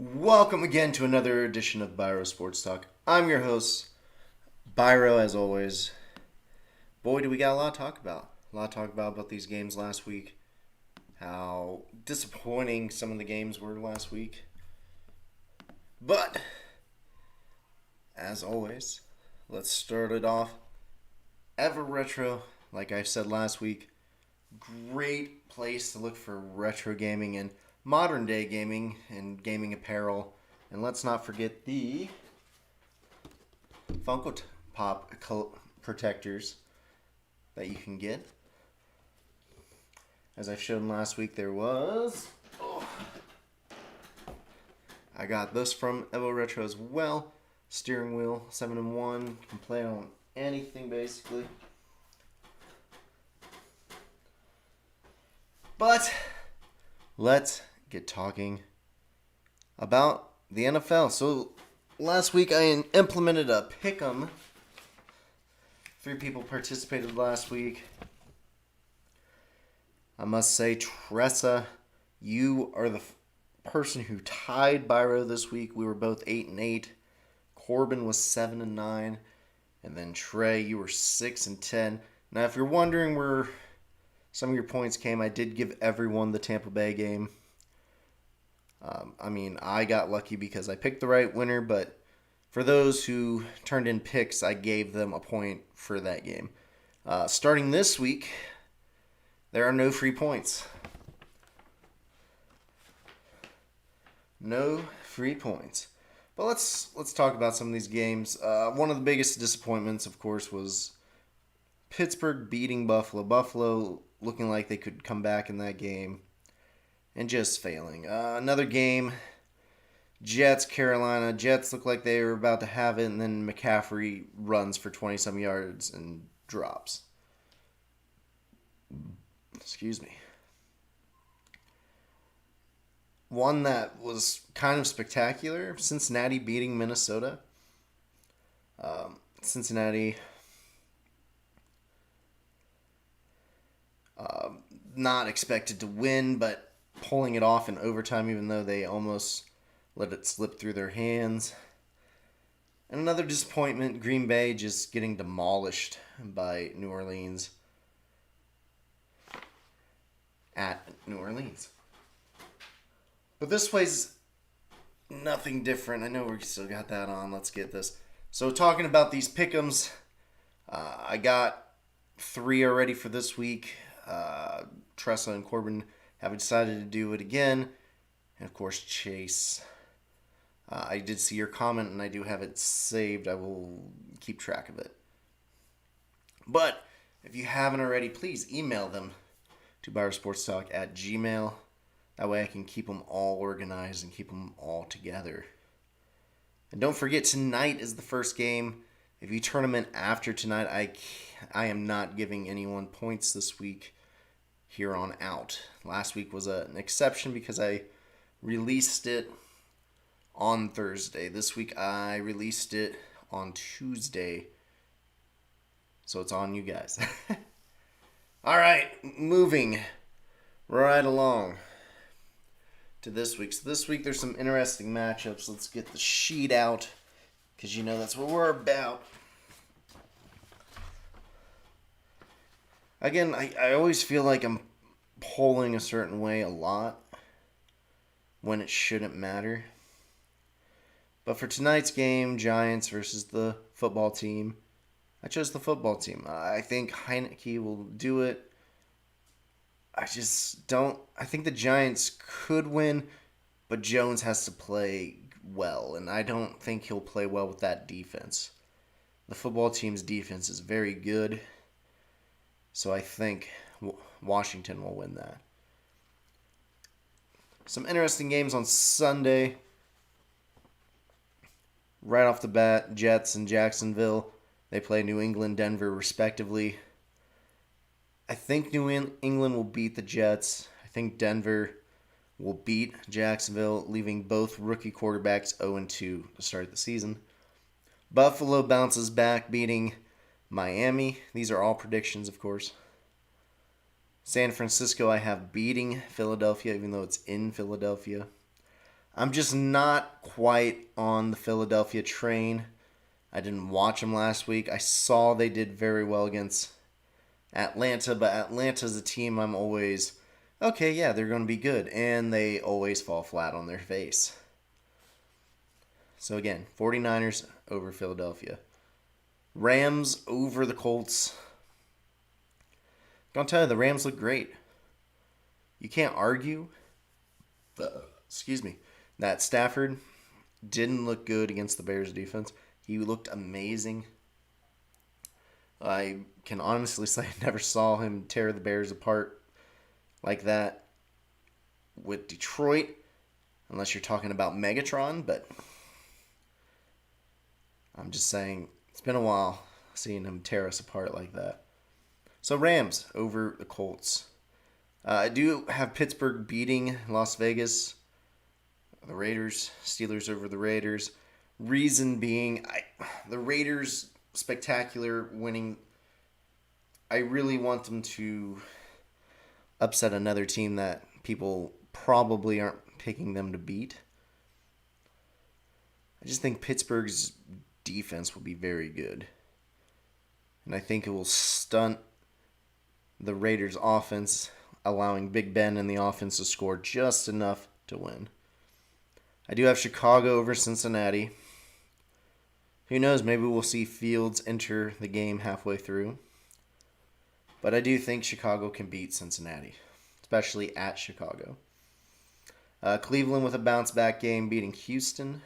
Welcome again to another edition of Biro Sports Talk. I'm your host, Biro, as always. Boy, do we got a lot to talk about. A lot to talk about these games last week. How disappointing some of the games were last week. But, as always, let's start it off. Ever Retro, like I said last week, great place to look for retro gaming and modern day gaming and gaming apparel. And let's not forget the Funko Pop protectors that you can get. As I showed last week, there was... I got this from Evo Retro as well. Steering wheel, 7-in-1. Can play on anything basically. But let's get talking about the NFL. So last week I implemented a pick'em. 3 people participated last week. I must say, Tressa, you are the person who tied Biro this week. We were both 8-8. Corbin was 7-9. And then Trey, you were 6-10. Now, if you're wondering where some of your points came, I did give everyone the Tampa Bay game. I got lucky because I picked the right winner, but for those who turned in picks, I gave them a point for that game. Starting this week, there are no free points. No free points. But let's talk about some of these games. One of the biggest disappointments, of course, was Pittsburgh beating Buffalo. Buffalo looking like they could come back in that game and just failing. Another game, Jets, Carolina. Jets look like they were about to have it, and then McCaffrey runs for 20-some yards and drops. Excuse me. One that was kind of spectacular, Cincinnati beating Minnesota. Cincinnati not expected to win, but pulling it off in overtime, even though they almost let it slip through their hands. And another disappointment, Green Bay just getting demolished by New Orleans at New Orleans. But this plays nothing different. I know we still got that on. Let's get this. So talking about these pick'ems, I got 3 already for this week. Tressa and Corbin have decided to do it again. And of course, Chase. I did see your comment and I do have it saved. I will keep track of it. But if you haven't already, please email them to BioSportsTalk@gmail.com. That way I can keep them all organized and keep them all together. And don't forget, tonight is the first game. If you tournament after tonight, I am not giving anyone points this week here on out. Last week was an exception because I released it on Thursday. This week I released it on Tuesday. So it's on you guys. All right, moving right along to this week. So this week there's some interesting matchups. Let's get the sheet out because you know that's what we're about. Again, I always feel like I'm polling a certain way a lot when it shouldn't matter. But for tonight's game, Giants versus the football team, I chose the football team. I think Heineke will do it. I think the Giants could win, but Jones has to play well, and I don't think he'll play well with that defense. The football team's defense is very good, so I think Washington will win that. Some interesting games on Sunday. Right off the bat, Jets and Jacksonville. They play New England, Denver, respectively. I think New England will beat the Jets. I think Denver will beat Jacksonville, leaving both rookie quarterbacks 0-2 to start the season. Buffalo bounces back, beating Miami. These are all predictions, of course. San Francisco I have beating Philadelphia, even though it's in Philadelphia. I'm just not quite on the Philadelphia train. I didn't watch them last week. I saw they did very well against Atlanta, but Atlanta's a team I'm always, okay, yeah, they're going to be good. And they always fall flat on their face. So again, 49ers over Philadelphia. Rams over the Colts. Gonna tell you, the Rams look great. You can't argue, excuse me, that Stafford didn't look good against the Bears defense. He looked amazing. I can honestly say I never saw him tear the Bears apart like that with Detroit, unless you're talking about Megatron, but I'm just saying it's been a while seeing him tear us apart like that. So Rams over the Colts. I do have Pittsburgh beating Las Vegas. The Raiders, Steelers over the Raiders. Reason being, the Raiders spectacular winning. I really want them to upset another team that people probably aren't picking them to beat. I just think Pittsburgh's defense will be very good. And I think it will stunt the Raiders' offense, allowing Big Ben and the offense to score just enough to win. I do have Chicago over Cincinnati. Who knows, maybe we'll see Fields enter the game halfway through. But I do think Chicago can beat Cincinnati, especially at Chicago. Cleveland with a bounce-back game beating Houston.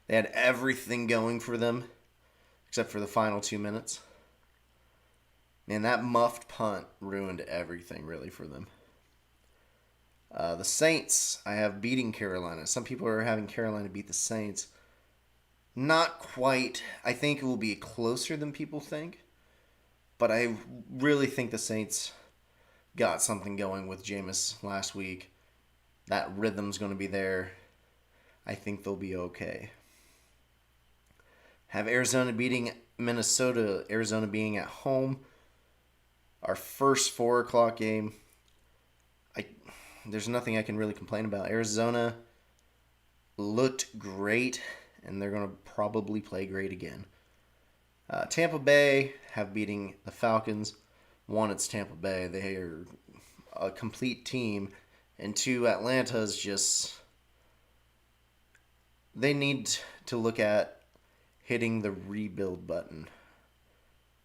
They had everything going for them, except for the final 2 minutes. Man, that muffed punt ruined everything, really, for them. The Saints, I have beating Carolina. Some people are having Carolina beat the Saints. Not quite. I think it will be closer than people think. But I really think the Saints got something going with Jameis last week. That rhythm's going to be there. I think they'll be okay. Have Arizona beating Minnesota. Arizona being at home. Our first 4 o'clock game. There's nothing I can really complain about. Arizona looked great, and they're going to probably play great again. Tampa Bay have beating the Falcons. 1, it's Tampa Bay. They are a complete team. And 2, Atlanta's just... They need to look at hitting the rebuild button.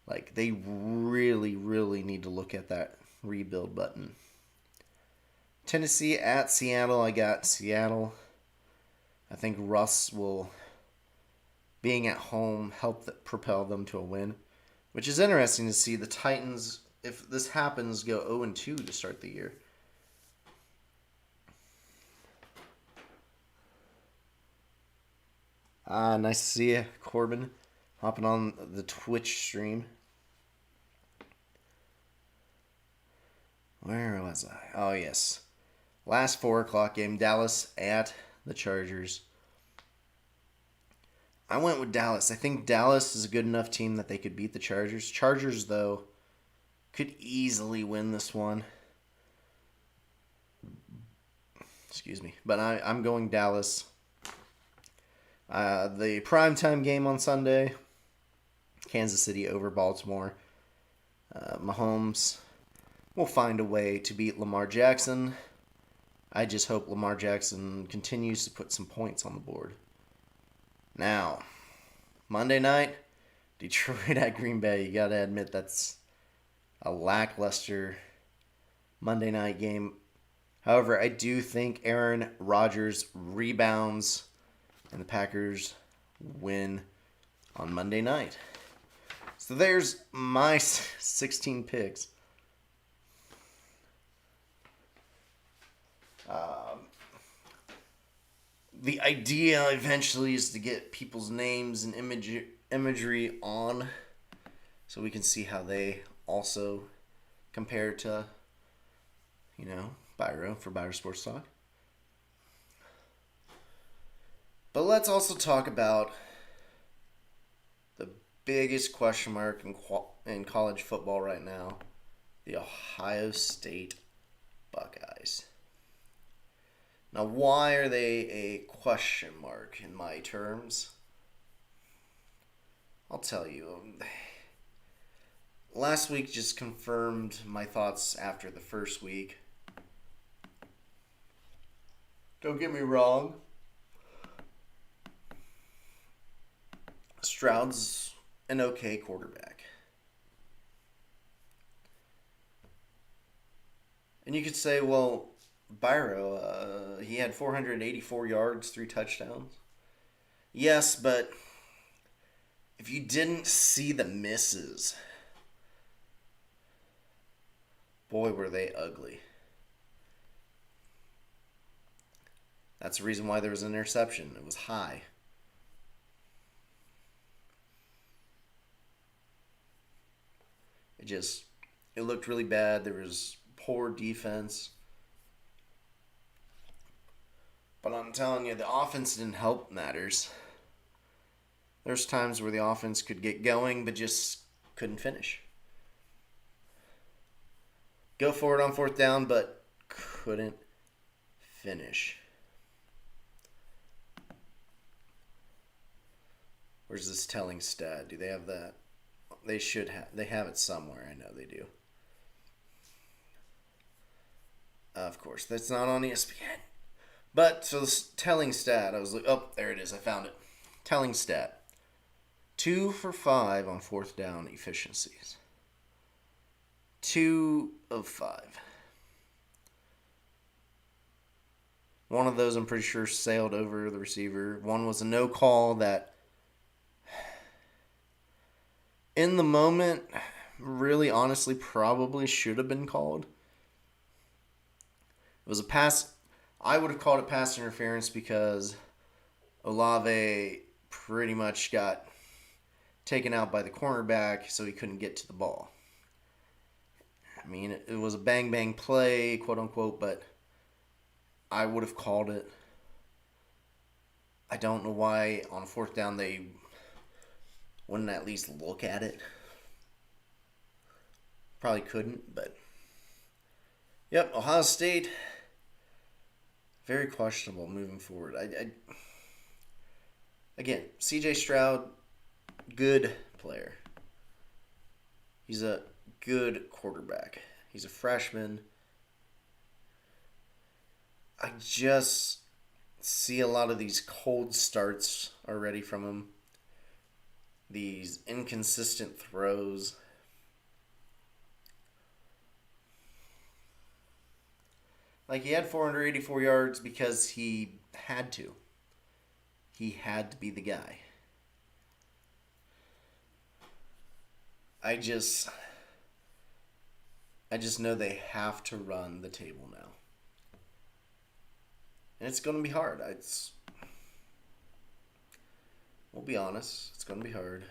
Like, they really, really need to look at that rebuild button. Tennessee at Seattle. I got Seattle. I think Russ will, being at home, help propel them to a win. Which is interesting to see the Titans, if this happens, go 0-2 to start the year. Nice to see you, Corbin, hopping on the Twitch stream. Where was I? Oh, yes. Last 4 o'clock game, Dallas at the Chargers. I went with Dallas. I think Dallas is a good enough team that they could beat the Chargers. Chargers, though, could easily win this one. Excuse me. But I'm going Dallas. The primetime game on Sunday, Kansas City over Baltimore. Mahomes will find a way to beat Lamar Jackson. I just hope Lamar Jackson continues to put some points on the board. Now, Monday night, Detroit at Green Bay. You got to admit that's a lackluster Monday night game. However, I do think Aaron Rodgers rebounds and the Packers win on Monday night. So there's my 16 picks. The idea eventually is to get people's names and imagery on so we can see how they also compare to, Biro for Biro Sports Talk. But let's also talk about the biggest question mark in college football right now, the Ohio State Buckeyes. Now, why are they a question mark in my terms? I'll tell you. Last week just confirmed my thoughts after the first week. Don't get me wrong. Stroud's an okay quarterback. And you could say, well, Biro, he had 484 yards, 3 touchdowns. Yes, but if you didn't see the misses, boy, were they ugly. That's the reason why there was an interception. It was high. It looked really bad. There was poor defense. But I'm telling you, the offense didn't help matters. There's times where the offense could get going, but just couldn't finish. Go for it on 4th down, but couldn't finish. Where's this telling stat? Do they have that? They should have. They have it somewhere. I know they do. Of course, that's not on ESPN. But, so this telling stat, I was like, oh, there it is. I found it. Telling stat. 2 for 5 on 4th down efficiencies. 2 of 5. One of those, I'm pretty sure, sailed over the receiver. One was a no call that, in the moment, really honestly probably should have been called. It was a pass. I would have called it pass interference because Olave pretty much got taken out by the cornerback, so he couldn't get to the ball. I mean, it was a bang-bang play, quote-unquote, but I would have called it. I don't know why on 4th down they wouldn't at least look at it. Probably couldn't, but... Yep, Ohio State, very questionable moving forward. Again, C.J. Stroud, good player. He's a good quarterback. He's a freshman. I just see a lot of these cold starts already from him. These inconsistent throws. Like, he had 484 yards because he had to. He had to be the guy. I just know they have to run the table now. And it's going to be hard. We'll be honest. It's going to be hard.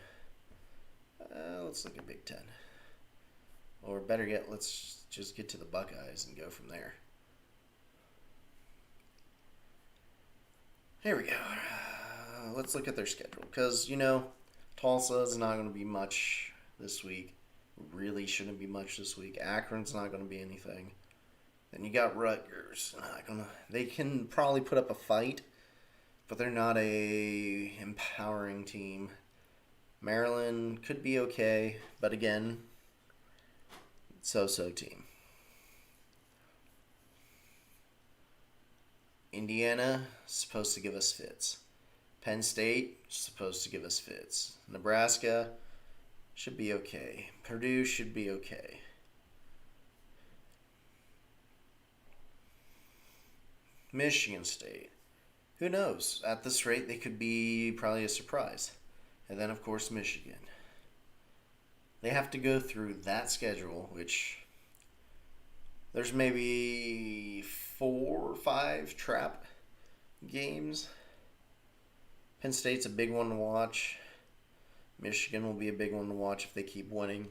Let's look at Big Ten. Or better yet, let's just get to the Buckeyes and go from there. Here we go. Let's look at their schedule. Because, Tulsa is not going to be much this week. Really shouldn't be much this week. Akron's not going to be anything. Then you got Rutgers. They can probably put up a fight, but they're not a empowering team. Maryland could be okay, but again, so-so team. Indiana, supposed to give us fits. Penn State, supposed to give us fits. Nebraska, should be okay. Purdue should be okay. Michigan State. Who knows? At this rate, they could be probably a surprise. And then, of course, Michigan. They have to go through that schedule, which there's maybe 4 or 5 trap games. Penn State's a big one to watch. Michigan will be a big one to watch if they keep winning.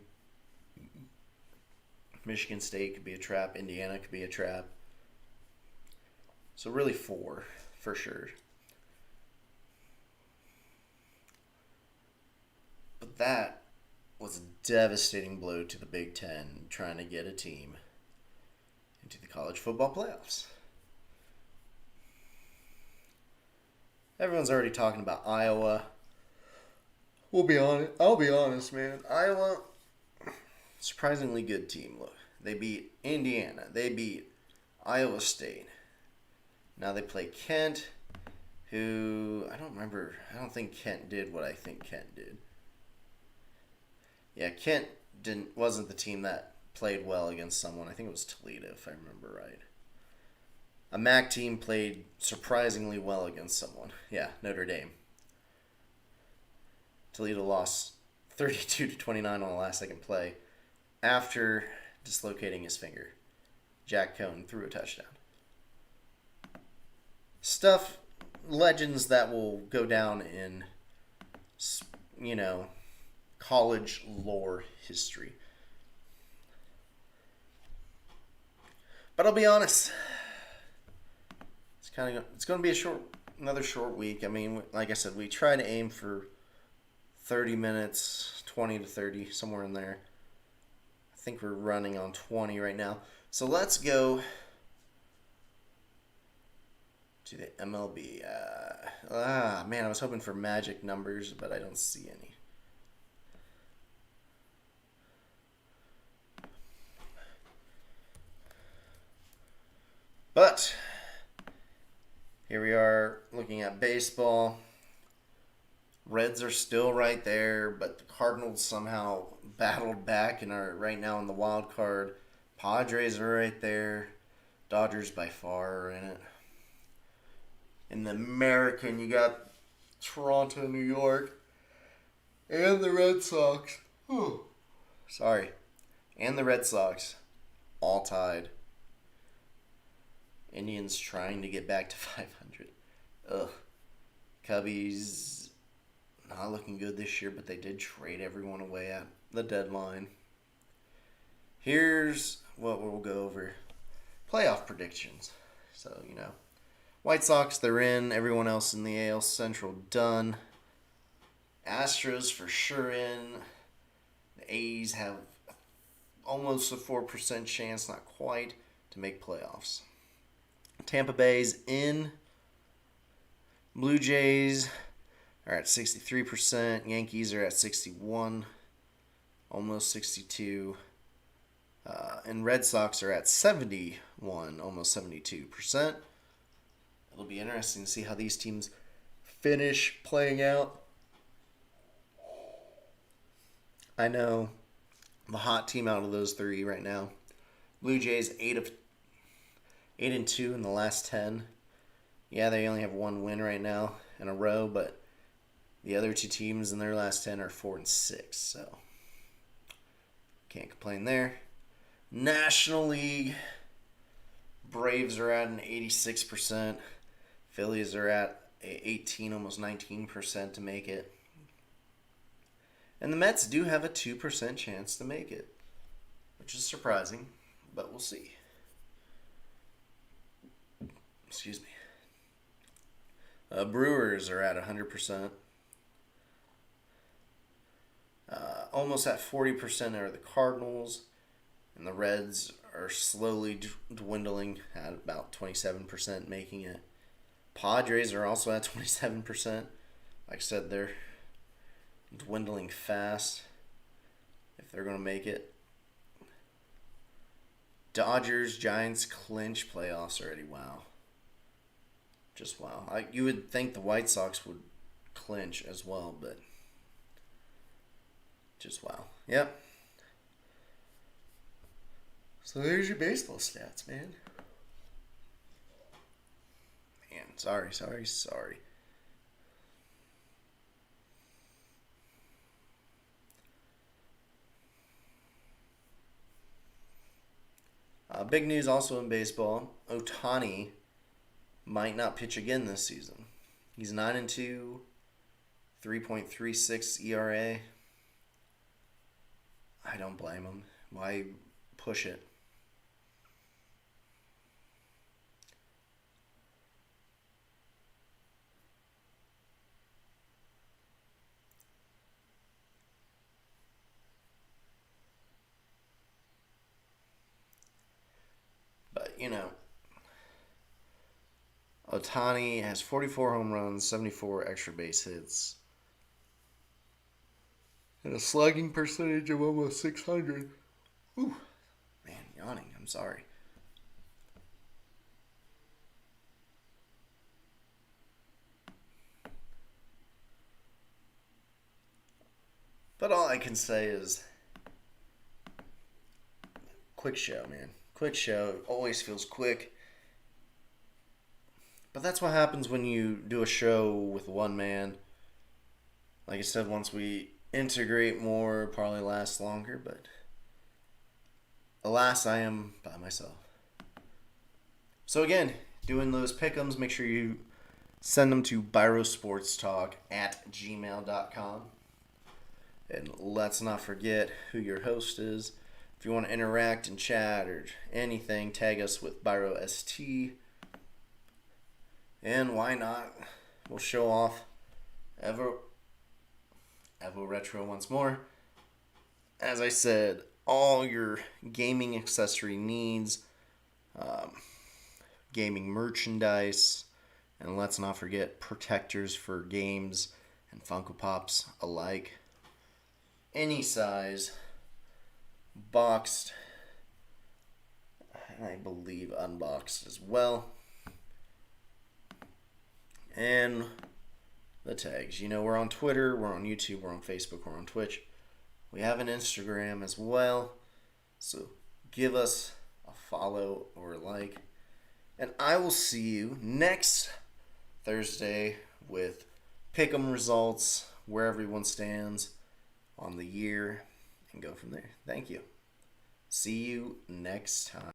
Michigan State could be a trap. Indiana could be a trap. So really 4, for sure. But that was a devastating blow to the Big Ten trying to get a team into the college football playoffs. Everyone's already talking about Iowa. We'll be honest. I'll be honest, man. Iowa, surprisingly good team. Look, they beat Indiana. They beat Iowa State. Now they play Kent, who I don't remember. I don't think Kent did what I think Kent did. Yeah, Kent wasn't the team that played well against someone. I think it was Toledo, if I remember right. A MAC team played surprisingly well against someone. Yeah, Notre Dame. Toledo lost 32 to 29 on the last second play after dislocating his finger. Jack Cohn threw a touchdown. Stuff, legends that will go down in, college lore history. But I'll be honest, it's going to be another short week. I mean, like I said, we try to aim for 30 minutes, 20 to 30, somewhere in there. I think we're running on 20 right now. So let's go to the MLB. Man, I was hoping for magic numbers, but I don't see any. But here we are looking at baseball. Reds are still right there, but the Cardinals somehow battled back and are right now in the wild card. Padres are right there. Dodgers by far are in it. In the American, you got Toronto, New York, and the Red Sox. Sorry. And the Red Sox all tied. Indians trying to get back to 500. Ugh. Cubbies not looking good this year, but they did trade everyone away at the deadline. Here's what we'll go over. Playoff predictions. So, White Sox, they're in. Everyone else in the AL Central done. Astros for sure in. The A's have almost a 4% chance, not quite, to make playoffs. Tampa Bay's in. Blue Jays are at 63%. Yankees are at 61, almost 62. And Red Sox are at 71, almost 72%. It'll be interesting to see how these teams finish playing out. I know the hot team out of those three right now. Blue Jays 8-2 in the last 10. Yeah, they only have one win right now in a row, but the other two teams in their last 10 are 4-6, so can't complain there. National League, Braves are at an 86%. Phillies are at 18, almost 19% to make it. And the Mets do have a 2% chance to make it, which is surprising, but we'll see. Excuse me. Brewers are at 100%. Almost at 40% are the Cardinals. And the Reds are slowly dwindling at about 27%, making it. Padres are also at 27%. Like I said, they're dwindling fast if they're going to make it. Dodgers, Giants clinch playoffs already. Wow. Just wow. You would think the White Sox would clinch as well, but just wow. Yep. So there's your baseball stats, man. Sorry. Big news also in baseball. Ohtani might not pitch again this season. He's 9-2, 3.36 ERA. I don't blame him. Why push it? But, Otani has 44 home runs, 74 extra base hits, and a slugging percentage of almost 600. Ooh, man, yawning. I'm sorry. But all I can say is, quick show, man. Quick show. Always feels quick. But that's what happens when you do a show with one man. Like I said, once we integrate more, it'll probably last longer. But alas, I am by myself. So again, doing those pick'ems, make sure you send them to birosportstalk@gmail.com. And let's not forget who your host is. If you want to interact and chat or anything, tag us with BiroST. And why not? We'll show off Evo Retro once more. As I said, all your gaming accessory needs, gaming merchandise, and let's not forget protectors for games and Funko Pops alike. Any size, boxed, and I believe unboxed as well. And the tags. You know, we're on Twitter, we're on YouTube, we're on Facebook, we're on Twitch. We have an Instagram as well. So give us a follow or a like. And I will see you next Thursday with Pick'em results, where everyone stands on the year, and go from there. Thank you. See you next time.